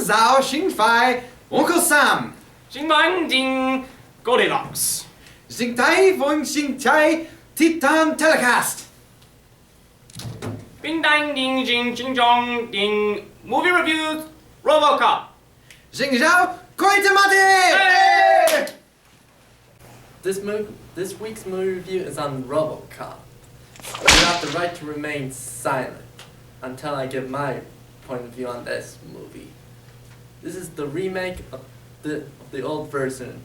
Zhao Xingfai Uncle Sam 金满金 Goldilocks Xingtai Feng Xingtai Titan Telecast 冰丹丁金金钟丁 Movie Reviews RoboCop Xingzhao Koitamati! This week's movie review is on RoboCop. You have the right to remain silent until I give my point of view on this movie. This is the remake of the old version.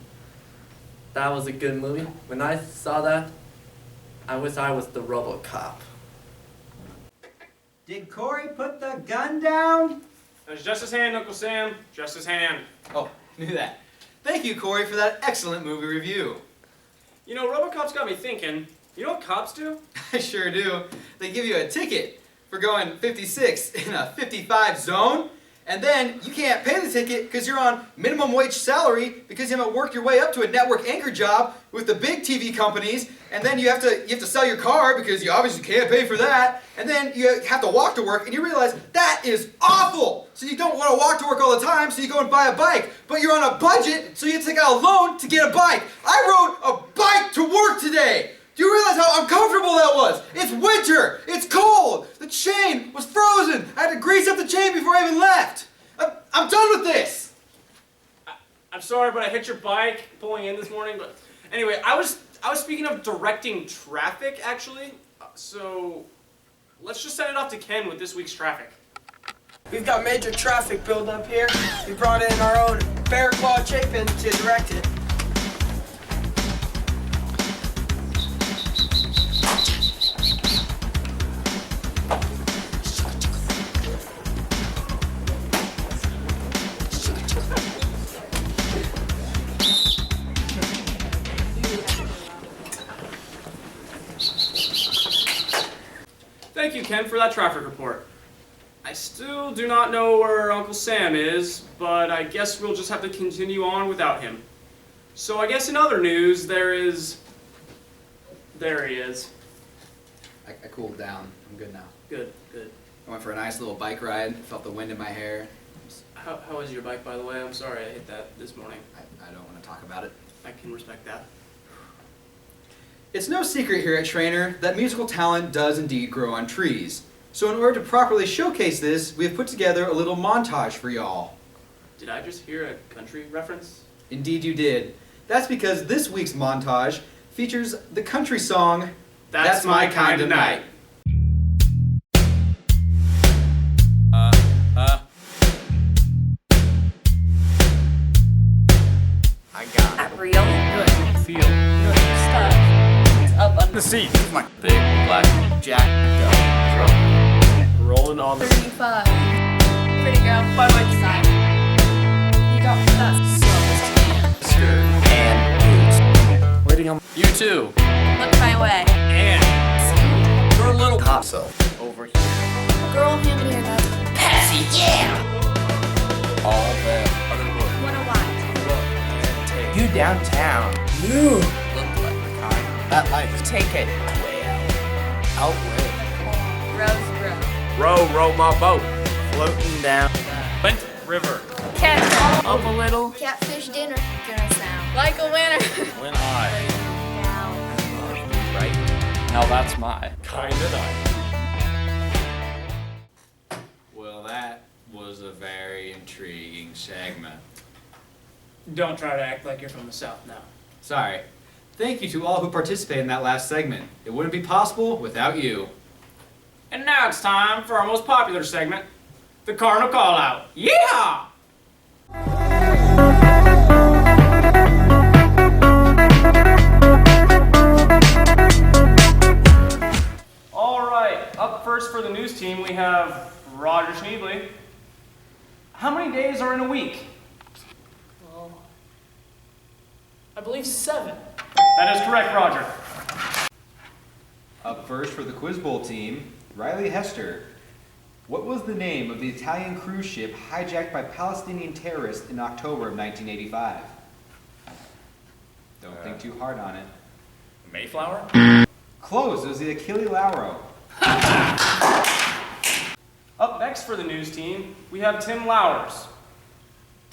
That was a good movie. When I saw that, I wish I was the RoboCop. Did Corey put the gun down? That's just his hand, Uncle Sam. Just his hand. Oh, knew that. Thank you, Corey, for that excellent movie review. You know, RoboCop's got me thinking. You know what cops do? I sure do. They give you a ticket for going 56 in a 55 zone, and then you can't pay the ticket because you're on minimum wage salary because you haven't worked your way up to a network anchor job with the big TV companies, and then you have to sell your car because you obviously can't pay for that, and then you have to walk to work, and you realize that is awful. So you don't want to walk to work all the time, so you go and buy a bike, but you're on a budget, so you have to take out a loan to get a bike. I rode a bike to work today. Do you realize how uncomfortable that was? It's winter. It's cold. The chain was frozen. I had to grease up the chain before I even left. I'm done with this. I'm sorry, but I hit your bike pulling in this morning. But anyway, I was speaking of directing traffic, actually. So let's just send it off to Ken with this week's traffic. We've got major traffic buildup here. We brought in our own Bear Claw Chapin to direct it. Thank you, Ken, for that traffic report. I still do not know where Uncle Sam is, but I guess we'll just have to continue on without him. So I guess in other news, there he is. I cooled down. I'm good now. Good, good. I went for a nice little bike ride. Felt the wind in my hair. How is your bike, by the way? I'm sorry I hit that this morning. I don't want to talk about it. I can respect that. It's no secret here at Treynor that musical talent does indeed grow on trees. So in order to properly showcase this, we have put together a little montage for y'all. Did I just hear a country reference? Indeed you did. That's because this week's montage features the country song, That's My Kind of Night. I got Not real. good feel Good stuff. It's up on the seat. My big black jack rolling on the 35. Pretty girl. By my side. You got that. skirt and boots. Waiting on you too. Look my way. And your little hot self over here. Girl, hand me that. Pepsi, yeah! All that other look. Wanna watch? And take you downtown. You look like the kind that life. Take it way out. Out way. Rose, bro. Row my boat. Floating down Flint River. Catch Up a little. Catfish dinner. Gonna sound like a winner. When I Down. right. Now that's my kind of night. Well, that was a very intriguing segment. Don't try to act like you're from the South now. Sorry. Thank you to all who participated in that last segment. It wouldn't be possible without you. And now it's time for our most popular segment, the Cardinal Call-Out. Yeehaw! All right, up first for the news team, we have Roger Schneebly. How many days are in a week? Well, I believe 7. That is correct, Roger. Up first for the Quiz Bowl team, Riley Hester. What was the name of the Italian cruise ship hijacked by Palestinian terrorists in October of 1985? Don't think too hard on it. Mayflower? Close, it was the Achille Lauro. Up next for the news team, we have Tim Lowers.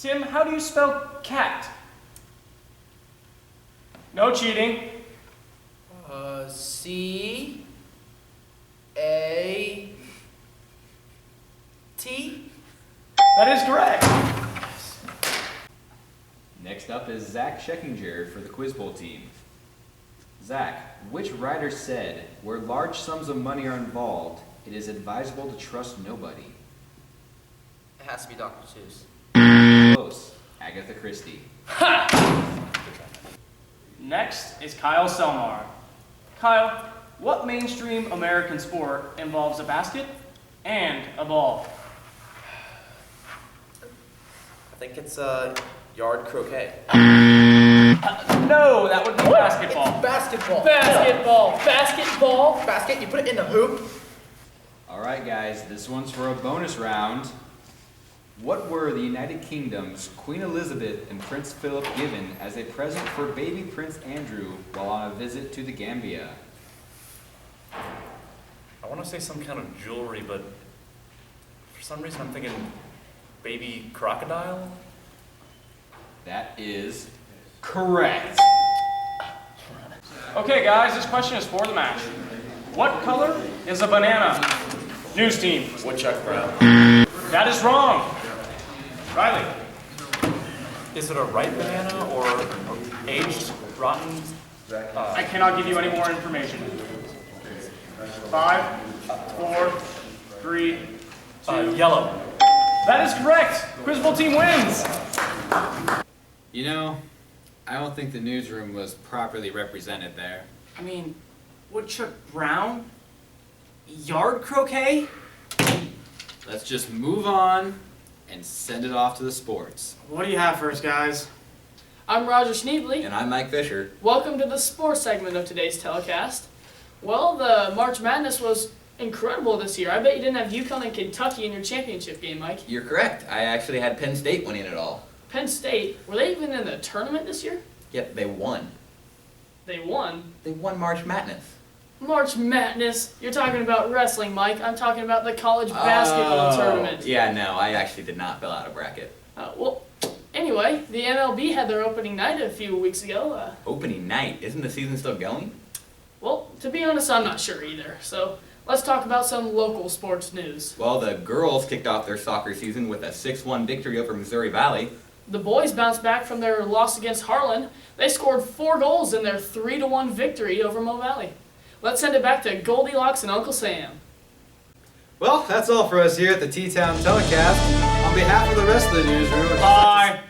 Tim, how do you spell cat? No cheating. C-A-T? That is correct. Next up is Zach Scheckinger for the Quiz Bowl team. Zach, which writer said, where large sums of money are involved, it is advisable to trust nobody? It has to be Dr. Seuss. Close. Agatha Christie. Next is Kyle Selmar. Kyle, what mainstream American sport involves a basket and a ball? I think it's yard croquet. No, that would be basketball. Basketball. Basketball. Basketball. Basket, you put it in the hoop. Alright guys, this one's for a bonus round. What were the United Kingdom's Queen Elizabeth and Prince Philip given as a present for baby Prince Andrew while on a visit to the Gambia? I want to say some kind of jewelry, but for some reason I'm thinking baby crocodile? That is correct. Okay, guys, this question is for the match. What color is a banana? News team. Woodchuck brown. That is wrong. Riley. Is it a ripe banana or aged, rotten? I cannot give you any more information. 5, 4, 3, 2. Yellow. That is correct. Quiz Bowl team wins. You know, I don't think the newsroom was properly represented there. I mean, Woodchuck Brown? Yard croquet? Let's just move on and send it off to the sports. What do you have for us, guys? I'm Roger Schneebly. And I'm Mike Fisher. Welcome to the sports segment of today's telecast. Well, the March Madness was incredible this year. I bet you didn't have UConn and Kentucky in your championship game, Mike. You're correct. I actually had Penn State winning it all. Penn State, were they even in the tournament this year? Yep, they won. They won. They won March Madness. March Madness? You're talking about wrestling, Mike. I'm talking about the college basketball tournament. Yeah, no, I actually did not fill out a bracket. Well, anyway, the MLB had their opening night a few weeks ago. Opening night? Isn't the season still going? Well, to be honest, I'm not sure either. So let's talk about some local sports news. Well, the girls kicked off their soccer season with a 6-1 victory over Missouri Valley. The boys bounced back from their loss against Harlan. They scored 4 goals in their 3-1 victory over Mo Valley. Let's send it back to Goldilocks and Uncle Sam. Well, that's all for us here at the T-Town Telecast. On behalf of the rest of the newsroom, Bye.